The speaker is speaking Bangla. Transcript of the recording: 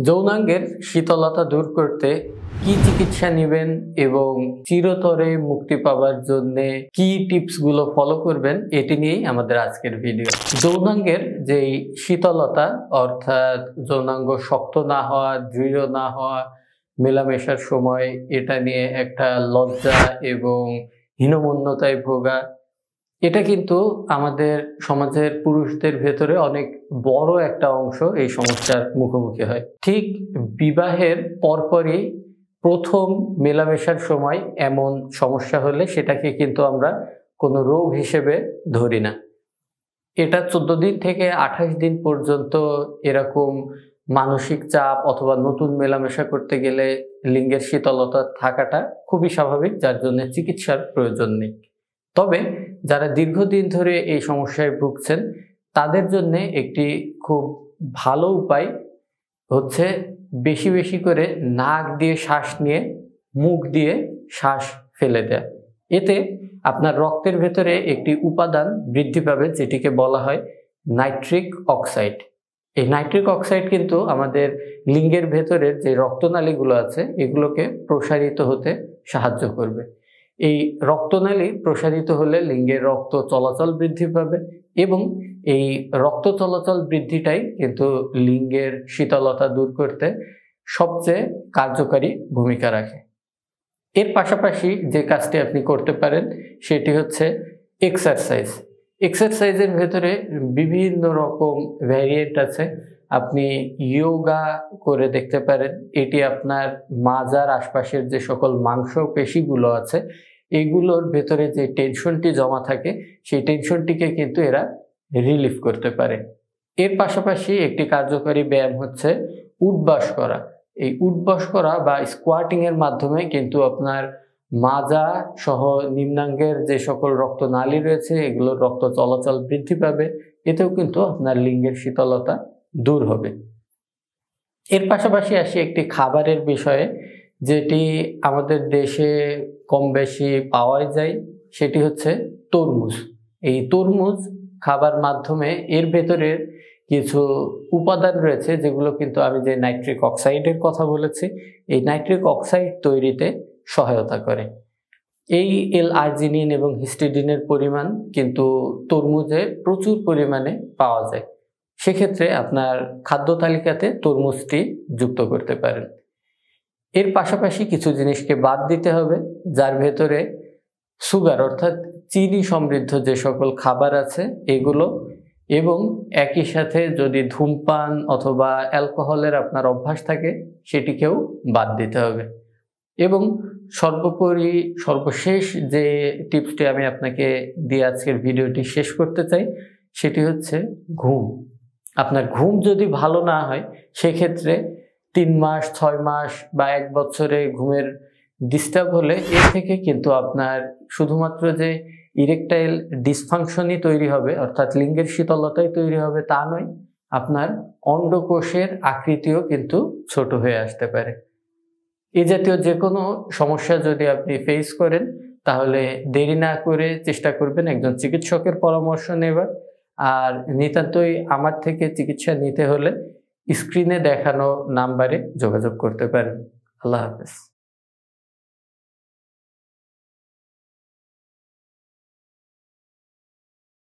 যৌনাঙ্গের শীতলতা দূর করতে কি চিকিৎসা নেবেন এবং চিরতরে মুক্তি পাওয়ার জন্য কি টিপস গুলো ফলো করবেন এটি নিয়েই আমাদের আজকের ভিডিও। যৌনাঙ্গের যেই শীতলতা অর্থাৎ যৌনাঙ্গ শক্ত না হওয়া, দৃঢ় না হওয়া, মেলামেশার সময় এটা নিয়ে একটা লজ্জা এবং হীনমন্যতায় ভোগা, এটা কিন্তু আমাদের সমাজের পুরুষদের ভেতরে অনেক বড় একটা অংশ এই সমস্যার মুখোমুখি হয়। ঠিক বিবাহের পরপরই প্রথম মেলামেশার সময় এমন সমস্যা হলে সেটাকে কিন্তু আমরা কোনো রোগ হিসেবে ধরি না। এটা 14 দিন থেকে 28 দিন পর্যন্ত এরকম মানসিক চাপ অথবা নতুন মেলামেশা করতে গেলে লিঙ্গের শীতলতা থাকাটা খুবই স্বাভাবিক, যার জন্য চিকিৎসার প্রয়োজন নেই। তবে যারা দীর্ঘদিন ধরে এই সমস্যায় ভুগছেন তাদের জন্য একটি খুব ভালো উপায় হচ্ছে বেশি বেশি করে নাক দিয়ে শ্বাস নিয়ে মুখ দিয়ে শ্বাস ফেলে দেয়া। এতে আপনার রক্তের ভেতরে একটি উপাদান বৃদ্ধি পাবে যেটিকে বলা হয় নাইট্রিক অক্সাইড। এই নাইট্রিক অক্সাইড কিন্তু আমাদের লিঙ্গের ভেতরের যে রক্তনালীগুলো আছে এগুলোকে প্রসারিত হতে সাহায্য করবে। এই রক্তনালী প্রসারিত হলে লিঙ্গের রক্ত চলাচল বৃদ্ধি পাবে এবং এই রক্ত চলাচল বৃদ্ধিটাই কিন্তু লিঙ্গের শীতলতা দূর করতে সবচেয়ে কার্যকারী ভূমিকা রাখে। এর পাশাপাশি যে কাজটি আপনি করতে পারেন সেটি হচ্ছে এক্সারসাইজ। এক্সারসাইজের ভেতরে বিভিন্ন রকম ভ্যারিয়েন্ট আছে। আপনি যোগা করে দেখতে পারেন। এটি আপনার মাজার আশপাশের যে সকল মাংসপেশিগুলো আছে এগুলোর ভেতরে যে টেনশনটি জমা থাকে সেই টেনশনটিকে কিন্তু এরা রিলিফ করতে পারে। এর পাশাপাশি একটি কার্যকরী ব্যায়াম হচ্ছে উঠবাস করা। এই উঠবাস করা বা স্কোয়াটিং এর মাধ্যমে কিন্তু আপনার মাজা সহ নিম্নাঙ্গের যে সকল রক্তনালী রয়েছে এগুলোর রক্ত চলাচল বৃদ্ধি পাবে। এতেও কিন্তু আপনার লিঙ্গের শীতলতা দূর হবে। এর পাশাপাশি আসি একটি খাবারের বিষয়ে, যেটি আমাদের দেশে কম বেশি পাওয়া যায়, সেটি হচ্ছে তরমুজ। এই তরমুজ খাবার মাধ্যমে এর ভেতরে কিছু উপাদান রয়েছে যেগুলো কিন্তু আমি যে নাইট্রিক অক্সাইডের কথা বলেছি এই নাইট্রিক অক্সাইড তৈরিতে সহায়তা করে। এই L-আর্জিনিন এবং হিস্টিডিনের পরিমাণ কিন্তু তরমুজে প্রচুর পরিমাণে পাওয়া যায়। সেক্ষেত্রে আপনার খাদ্য তালিকাতে তরমুজটি যুক্ত করতে পারেন। এর পাশাপাশি কিছু জিনিসকে বাদ দিতে হবে, যার ভেতরে সুগার অর্থাৎ চিনি সমৃদ্ধ যে সকল খাবার আছে এগুলো, এবং একই সাথে যদি ধূমপান অথবা অ্যালকোহলের আপনার অভ্যাস থাকে সেটিকেও বাদ দিতে হবে। এবং সর্বোপরি সর্বশেষ যে টিপসটি আমি আপনাকে দিয়ে আজকের ভিডিওটি শেষ করতে চাই সেটি হচ্ছে ঘুম। আপনার ঘুম যদি ভালো না হয় সেক্ষেত্রে 3 মাস, 6 মাস বা 1 বছরে ঘুমের ডিস্টার্ব হলে এর থেকে কিন্তু আপনার শুধুমাত্র যে ইরেকটাইল ডিসফাংশনই তৈরি হবে অর্থাৎ লিঙ্গের শীতলতাই তৈরি হবে তা নয়, আপনার অন্ডকোষের আকৃতিও কিন্তু ছোট হয়ে আসতে পারে। এই জাতীয় যে কোনো সমস্যা যদি আপনি ফেস করেন তাহলে দেরি না করে চেষ্টা করবেন একজন চিকিৎসকের পরামর্শ নেবার। আর নিতান্তই আমার থেকে চিকিৎসা নিতে হলে স্ক্রিনে দেখানো নাম্বারে যোগাযোগ করতে পারেন। আল্লাহ হাফেজ।